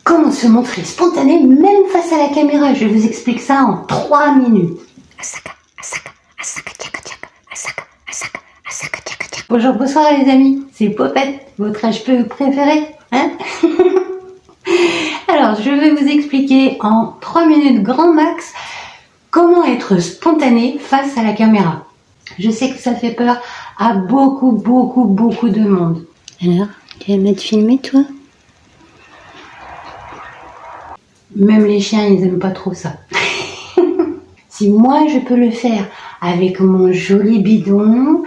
Comment se montrer spontané même face à la caméra? Je vous explique ça en 3 minutes. Bonjour, bonsoir les amis, c'est Popette, votre HPE préféré, hein? Alors, je vais vous expliquer en 3 minutes grand max comment être spontané face à la caméra. Je sais que ça fait peur à beaucoup de monde. Alors, tu vas me filmer toi? Même les chiens, ils aiment pas trop ça. Si moi je peux le faire avec mon joli bidon,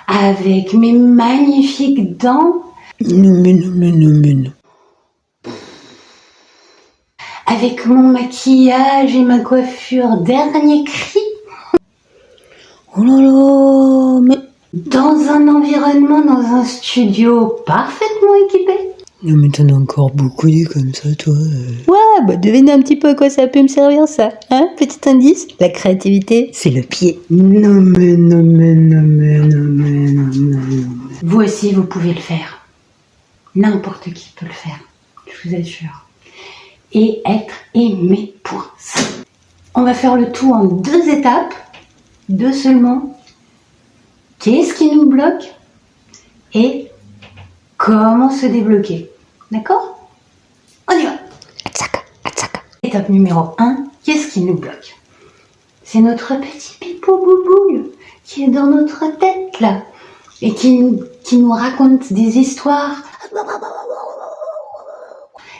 avec mes magnifiques dents, non. Avec mon maquillage et ma coiffure dernier cri. Oh là là, mais dans un environnement, dans un studio parfaitement équipé. Non mais t'en as encore beaucoup dit comme ça toi. Ouais, bah devinez un petit peu à quoi ça peut me servir ça, hein? Petit indice, la créativité, c'est le pied. Non. Vous aussi, vous pouvez le faire. N'importe qui peut le faire, je vous assure. Et être aimé pour ça. On va faire le tout en 2 étapes, 2 seulement. Qu'est-ce qui nous bloque? Et comment se débloquer? D'accord? On y va. Étape numéro 1, qu'est-ce qui nous bloque? C'est notre petit pipeau bouboule qui est dans notre tête là et qui nous raconte des histoires,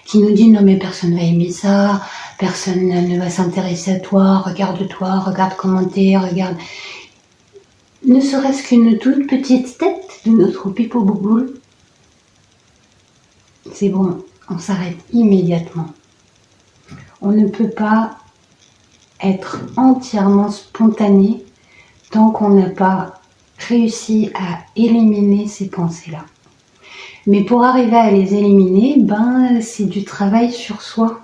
qui nous dit non mais personne va aimer ça, personne ne va s'intéresser à toi, regarde comment t'es, regarde. Ne serait-ce qu'une toute petite tête de notre pipeau bouboule, c'est bon, on s'arrête immédiatement. On ne peut pas être entièrement spontané tant qu'on n'a pas réussi à éliminer ces pensées-là. Mais pour arriver à les éliminer, c'est du travail sur soi.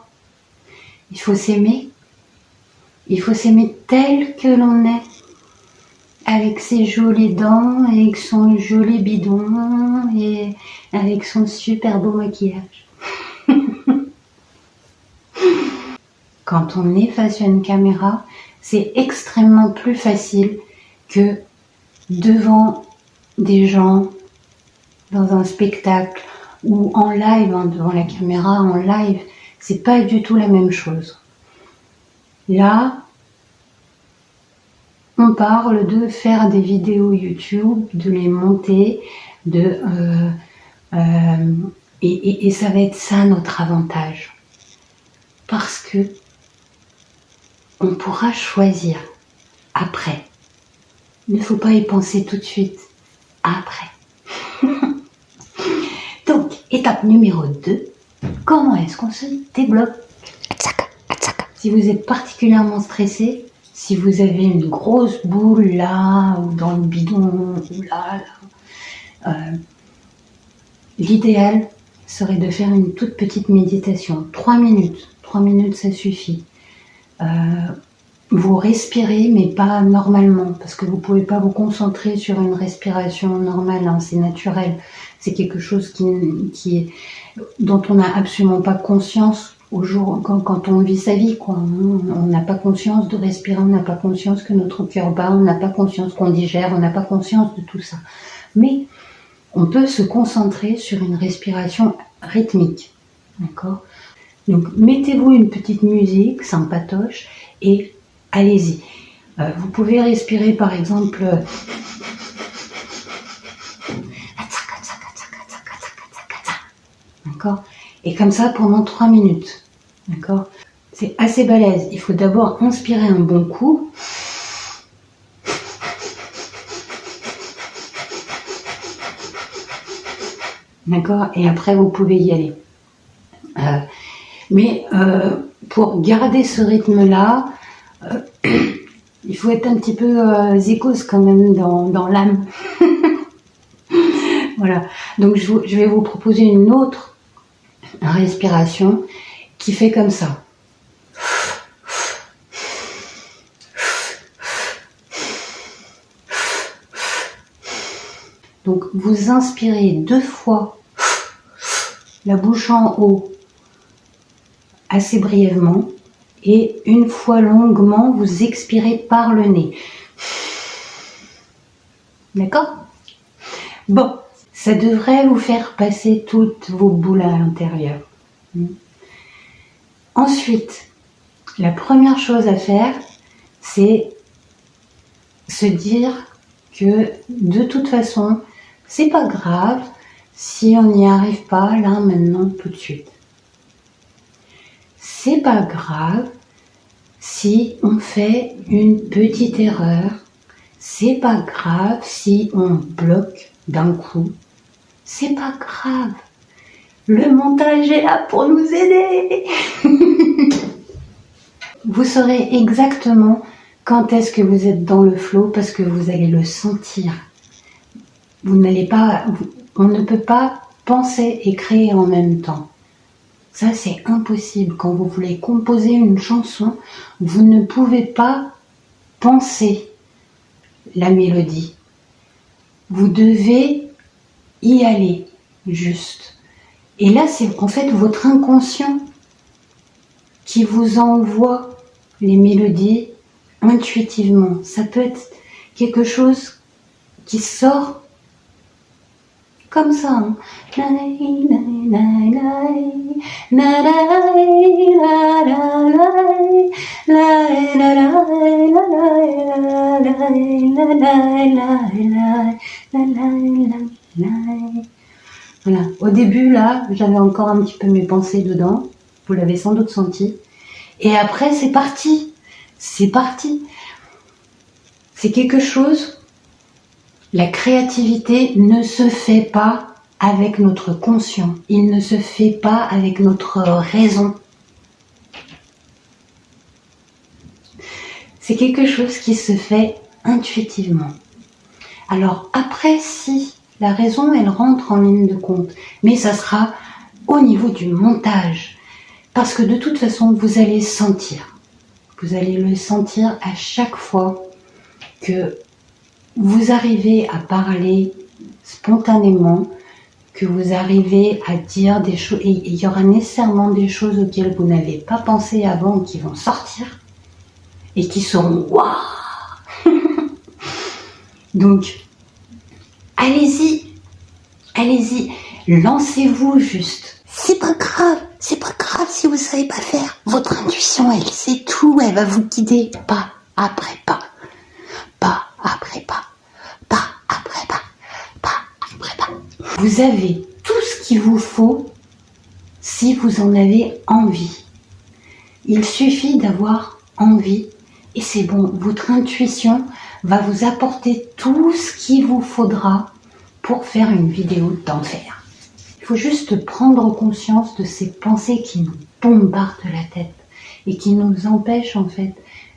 Il faut s'aimer. Il faut s'aimer tel que l'on est. Avec ses jolies dents, avec son joli bidon et avec son super beau maquillage. Quand on est face à une caméra, c'est extrêmement plus facile que devant des gens, dans un spectacle ou en live, devant la caméra, en live. C'est pas du tout la même chose. Là, on parle de faire des vidéos YouTube, de les monter, et ça va être ça notre avantage. Parce que on pourra choisir après. Il ne faut pas y penser tout de suite. Après. Donc, étape numéro 2. Comment est-ce qu'on se débloque? Si vous êtes particulièrement stressé, si vous avez une grosse boule là, ou dans le bidon, ou là, l'idéal serait de faire une toute petite méditation. 3 minutes. 3 minutes, ça suffit. Vous respirez, mais pas normalement, parce que vous pouvez pas vous concentrer sur une respiration normale, hein, c'est naturel. C'est quelque chose dont on n'a absolument pas conscience quand on vit sa vie, quoi. On n'a pas conscience de respirer, on n'a pas conscience que notre cœur bat, on n'a pas conscience qu'on digère, on n'a pas conscience de tout ça. Mais on peut se concentrer sur une respiration rythmique, d'accord? Donc mettez-vous une petite musique sympatoche et allez-y. Vous pouvez respirer par exemple d'accord? Et comme ça pendant 3 minutes. D'accord? C'est assez balèze. Il faut d'abord inspirer un bon coup. D'accord? Et après vous pouvez y aller. Mais pour garder ce rythme-là, il faut être un petit peu zécos quand même dans l'âme. Voilà. Donc je vais vous proposer une autre respiration qui fait comme ça. Donc vous inspirez 2 fois la bouche en haut assez brièvement et 1 fois longuement vous expirez par le nez. D'accord? Bon, ça devrait vous faire passer toutes vos boules à l'intérieur. Ensuite, la première chose à faire, c'est se dire que de toute façon, c'est pas grave si on n'y arrive pas là, maintenant, tout de suite. C'est pas grave si on fait une petite erreur. C'est pas grave si on bloque d'un coup. C'est pas grave. Le montage est là pour nous aider. Vous saurez exactement quand est-ce que vous êtes dans le flow parce que vous allez le sentir. On ne peut pas penser et créer en même temps. Ça, c'est impossible. Quand vous voulez composer une chanson, vous ne pouvez pas penser la mélodie. Vous devez y aller, juste. Et là, c'est en fait votre inconscient qui vous envoie les mélodies intuitivement. Ça peut être quelque chose qui sort comme ça. Hein. Voilà. Au début, là, j'avais encore un petit peu mes pensées dedans. Vous l'avez sans doute senti. Et après, c'est parti. C'est parti. C'est quelque chose. La créativité ne se fait pas avec notre conscient. Il ne se fait pas avec notre raison. C'est quelque chose qui se fait intuitivement. Alors après, si la raison, elle rentre en ligne de compte, mais ça sera au niveau du montage. Parce que de toute façon, vous allez sentir. Vous allez le sentir à chaque fois que vous arrivez à parler spontanément, que vous arrivez à dire des choses, et il y aura nécessairement des choses auxquelles vous n'avez pas pensé avant qui vont sortir et qui seront waouh. Donc, allez-y, allez-y, lancez-vous juste. C'est pas grave si vous savez pas faire. Votre intuition, elle sait tout, elle va vous guider pas après pas. Pas après pas. Pas après pas. Pas après pas. Vous avez tout ce qu'il vous faut si vous en avez envie. Il suffit d'avoir envie et c'est bon. Votre intuition va vous apporter tout ce qu'il vous faudra pour faire une vidéo d'enfer. Il faut juste prendre conscience de ces pensées qui nous bombardent la tête et qui nous empêchent en fait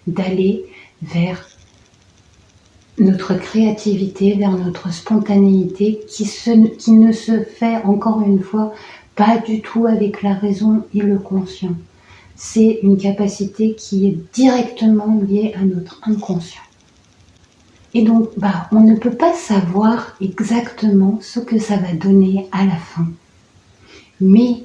d'aller vers notre créativité, vers notre spontanéité qui ne se fait encore une fois pas du tout avec la raison et le conscient. C'est une capacité qui est directement liée à notre inconscient. Et donc, on ne peut pas savoir exactement ce que ça va donner à la fin. Mais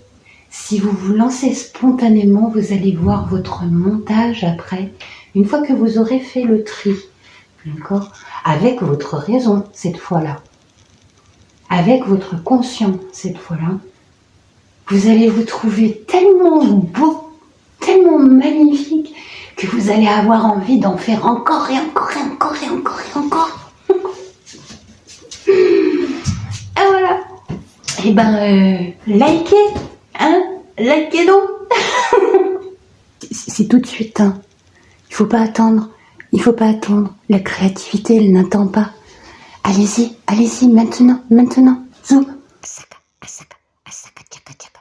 si vous vous lancez spontanément, vous allez voir votre montage après, une fois que vous aurez fait le tri, d'accord, avec votre raison cette fois-là, avec votre conscient cette fois-là, vous allez vous trouver tellement beau, tellement magnifique, que vous allez avoir envie d'en faire encore et encore et encore et encore et encore. Et voilà. Et likez, hein, likez donc. C'est tout de suite, hein. Il faut pas attendre. Il faut pas attendre. La créativité, elle n'attend pas. Allez-y, maintenant. Zou. Asaka, asaka, asaka, tchaka, tchaka.